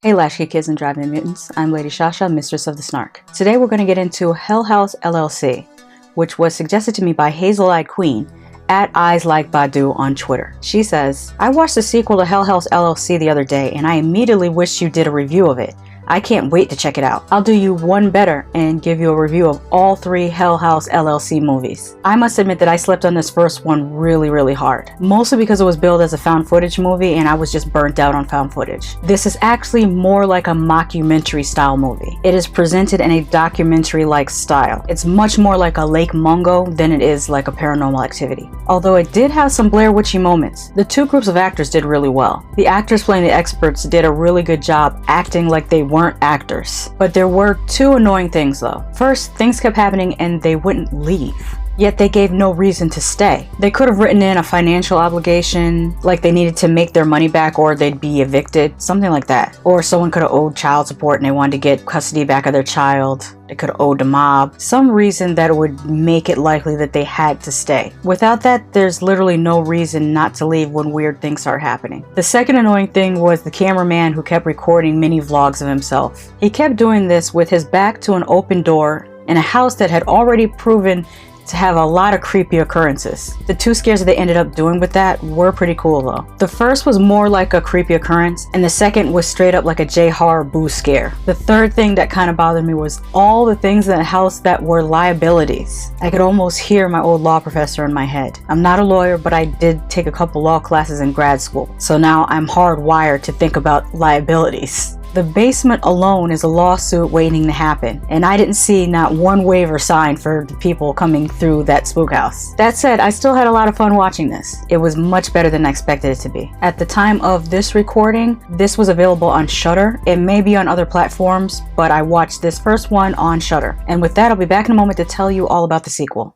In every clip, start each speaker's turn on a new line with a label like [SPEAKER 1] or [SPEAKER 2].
[SPEAKER 1] Hey Latchkey Kids and Drive-In Mutants, I'm Lady Shasha, Mistress of the Snark. Today we're going to get into Hell House LLC, which was suggested to me by Hazel-Eyed Queen at Eyes Like Badu on Twitter. She says, I watched the sequel to Hell House LLC the other day and I immediately wished you did a review of it. I can't wait to check it out. I'll do you one better and give you a review of all 3 Hell House LLC movies. I must admit that I slept on this first one really hard. Mostly because it was billed as a found footage movie and I was just burnt out on found footage. This is actually more like a mockumentary style movie. It is presented in a documentary-like style. It's much more like a Lake Mungo than it is like a Paranormal Activity. Although it did have some Blair Witchy moments. The 2 groups of actors did really well. The actors playing the experts did a really good job acting like they weren't actors. But there were 2 annoying things though. First, things kept happening and they wouldn't leave. Yet they gave no reason to stay. They could have written in a financial obligation, like they needed to make their money back or they'd be evicted, something like that. Or someone could have owed child support and they wanted to get custody back of their child. They could have owed the mob. Some reason that would make it likely that they had to stay. Without that, there's literally no reason not to leave when weird things start happening. The second annoying thing was the cameraman who kept recording mini vlogs of himself. He kept doing this with his back to an open door in a house that had already proven to have a lot of creepy occurrences. The 2 scares that they ended up doing with that were pretty cool though. The first was more like a creepy occurrence and the second was straight up like a J-horror boo scare. The third thing that kind of bothered me was all the things in the house that were liabilities. I could almost hear my old law professor in my head. I'm not a lawyer, but I did take a couple law classes in grad school, so now I'm hardwired to think about liabilities. The basement alone is a lawsuit waiting to happen, and I didn't see not one waiver signed for the people coming through that spook house. That said, I still had a lot of fun watching this. It was much better than I expected it to be. At the time of this recording, this was available on Shudder. It may be on other platforms, but I watched this first one on Shudder. And with that, I'll be back in a moment to tell you all about the sequel.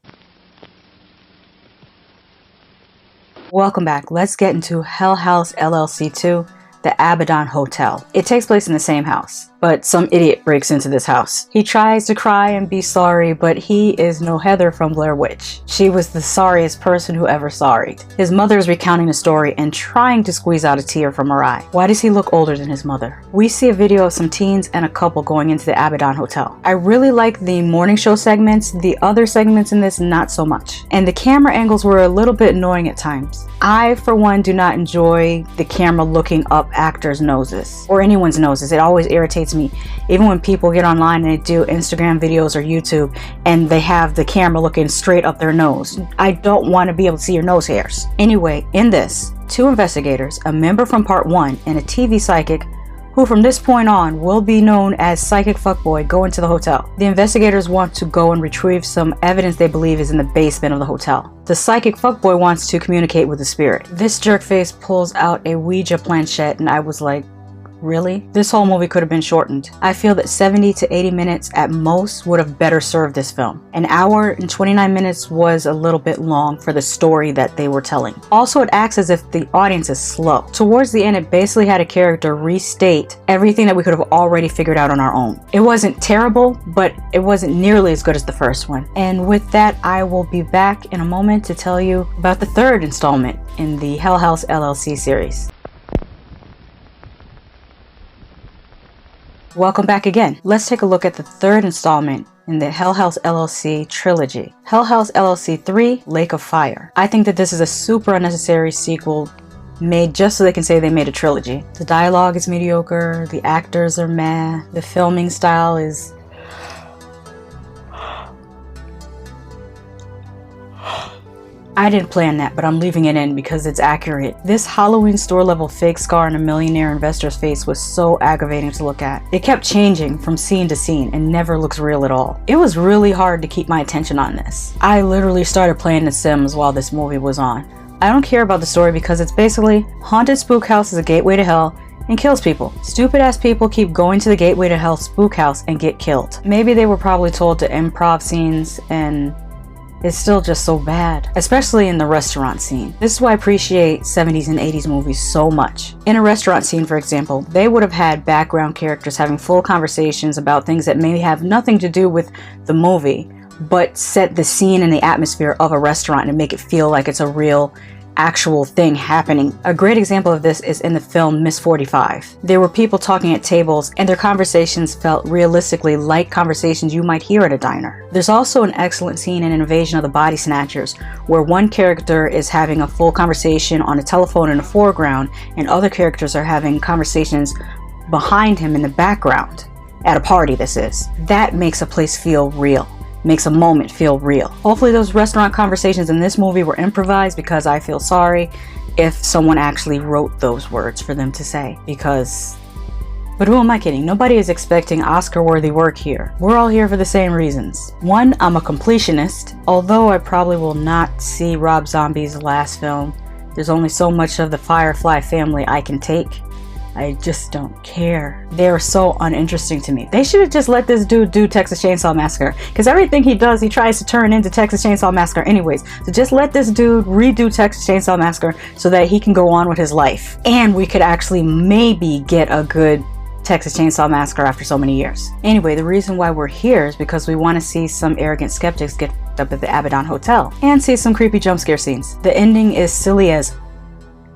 [SPEAKER 1] Welcome back. Let's get into Hell House LLC 2. The Abaddon Hotel. It takes place in the same house, but some idiot breaks into this house. He tries to cry and be sorry, but he is no Heather from Blair Witch. She was the sorriest person who ever sorried. His mother is recounting the story and trying to squeeze out a tear from her eye. Why does he look older than his mother? We see a video of some teens and a couple going into the Abaddon Hotel. I really like the morning show segments. The other segments in this, not so much. And the camera angles were a little bit annoying at times. I, for one, do not enjoy the camera looking up actors' noses or anyone's noses. It always irritates me, even when people get online and they do Instagram videos or YouTube and they have the camera looking straight up their nose. I don't want to be able to see your nose hairs. Anyway, in this, 2 investigators, a member from part 1 and a TV psychic who from this point on will be known as Psychic Fuckboy, go into the hotel. The investigators want to go and retrieve some evidence they believe is in the basement of the hotel. The Psychic Fuckboy wants to communicate with the spirit. This jerkface pulls out a Ouija planchette and I was like, really? This whole movie could have been shortened. I feel that 70 to 80 minutes at most would have better served this film. An hour and 29 minutes was a little bit long for the story that they were telling. Also, it acts as if the audience is slow. Towards the end, it basically had a character restate everything that we could have already figured out on our own. It wasn't terrible, but it wasn't nearly as good as the first one. And with that, I will be back in a moment to tell you about the 3rd installment in the Hell House LLC series. Welcome back again. Let's take a look at the 3rd installment in the Hell House LLC Trilogy. Hell House LLC 3, Lake of Fire. I think that this is a super unnecessary sequel made just so they can say they made a trilogy. The dialogue is mediocre, the actors are meh, the filming style is... I didn't plan that, but I'm leaving it in because it's accurate. This Halloween store level fake scar on a millionaire investor's face was so aggravating to look at. It kept changing from scene to scene and never looks real at all. It was really hard to keep my attention on this. I literally started playing The Sims while this movie was on. I don't care about the story because it's basically haunted spook house is a gateway to hell and kills people. Stupid ass people keep going to the gateway to hell spook house and get killed. Maybe they were probably told to improv scenes and it's still just so bad, especially in the restaurant scene. This is why I appreciate 70s and 80s movies so much. In a restaurant scene, for example, they would have had background characters having full conversations about things that may have nothing to do with the movie, but set the scene and the atmosphere of a restaurant and make it feel like it's a real actual thing happening. A great example of this is in the film Miss 45. There were people talking at tables and their conversations felt realistically like conversations you might hear at a diner. There's also an excellent scene in Invasion of the Body Snatchers where one character is having a full conversation on a telephone in the foreground and other characters are having conversations behind him in the background. At a party, this is. That makes a place feel real. Makes a moment feel real. Hopefully those restaurant conversations in this movie were improvised, because I feel sorry if someone actually wrote those words for them to say, but who am I kidding? Nobody is expecting Oscar-worthy work here. We're all here for the same reasons. One, I'm a completionist. Although I probably will not see Rob Zombie's last film, there's only so much of the Firefly family I can take. I just don't care. They're so uninteresting to me. They should have just let this dude do Texas Chainsaw Massacre, because everything he does, he tries to turn into Texas Chainsaw Massacre anyways. So just let this dude redo Texas Chainsaw Massacre so that he can go on with his life. And we could actually maybe get a good Texas Chainsaw Massacre after so many years. Anyway, the reason why we're here is because we want to see some arrogant skeptics get up at the Abaddon Hotel and see some creepy jump scare scenes. The ending is silly as.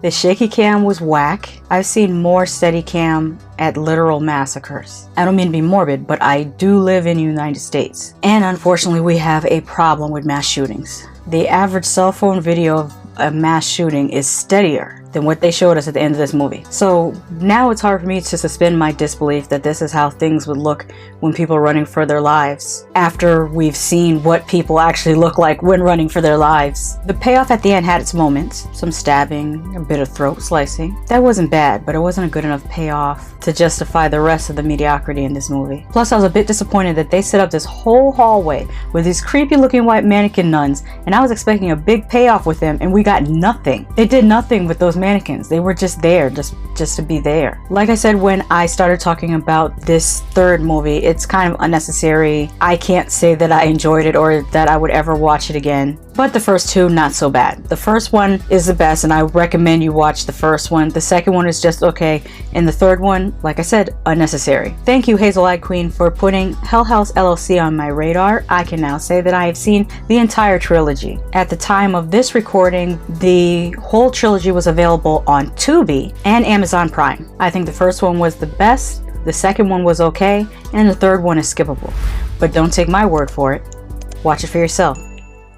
[SPEAKER 1] The shaky cam was whack. I've seen more steady cam at literal massacres. I don't mean to be morbid, but I do live in the United States. And unfortunately, we have a problem with mass shootings. The average cell phone video of a mass shooting is steadier than what they showed us at the end of this movie. So now it's hard for me to suspend my disbelief that this is how things would look when people are running for their lives, after we've seen what people actually look like when running for their lives. The payoff at the end had its moments. Some stabbing, a bit of throat slicing. That wasn't bad, but it wasn't a good enough payoff to justify the rest of the mediocrity in this movie. Plus, I was a bit disappointed that they set up this whole hallway with these creepy looking white mannequin nuns, and I was expecting a big payoff with them, and we got nothing. They did nothing with those mannequins. They were just there, just to be there. Like I said when I started talking about this third movie, it's kind of unnecessary. I can't say that I enjoyed it or that I would ever watch it again. But the first two, not so bad. The first one is the best, and I recommend you watch the first one. The second one is just okay, and the third one, like I said, unnecessary. Thank you, Hazel-Eyed Queen, for putting Hell House LLC on my radar. I can now say that I have seen the entire trilogy. At the time of this recording, the whole trilogy was available on Tubi and Amazon Prime. I think the first one was the best, the second one was okay, and the third one is skippable. But don't take my word for it. Watch it for yourself.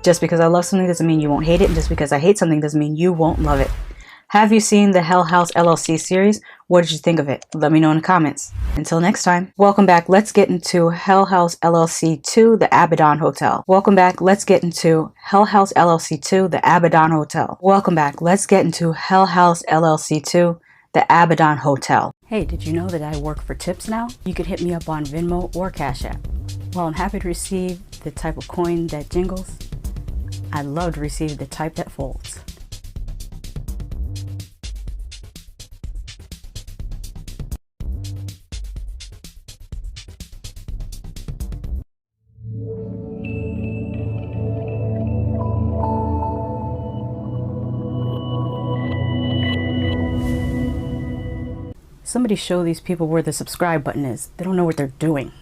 [SPEAKER 1] Just because I love something doesn't mean you won't hate it, and just because I hate something doesn't mean you won't love it. Have you seen the Hell House LLC series? What did you think of it? Let me know in the comments. Until next time. Welcome back. Let's get into Hell House LLC 2, the Abaddon Hotel. Welcome back. Let's get into Hell House LLC 2, the Abaddon Hotel. Welcome back. Let's get into Hell House LLC 2, the Abaddon Hotel. Hey, did you know that I work for tips now? You could hit me up on Venmo or Cash App. While I'm happy to receive the type of coin that jingles, I'd love to receive the type that folds. Somebody show these people where the subscribe button is. They don't know what they're doing.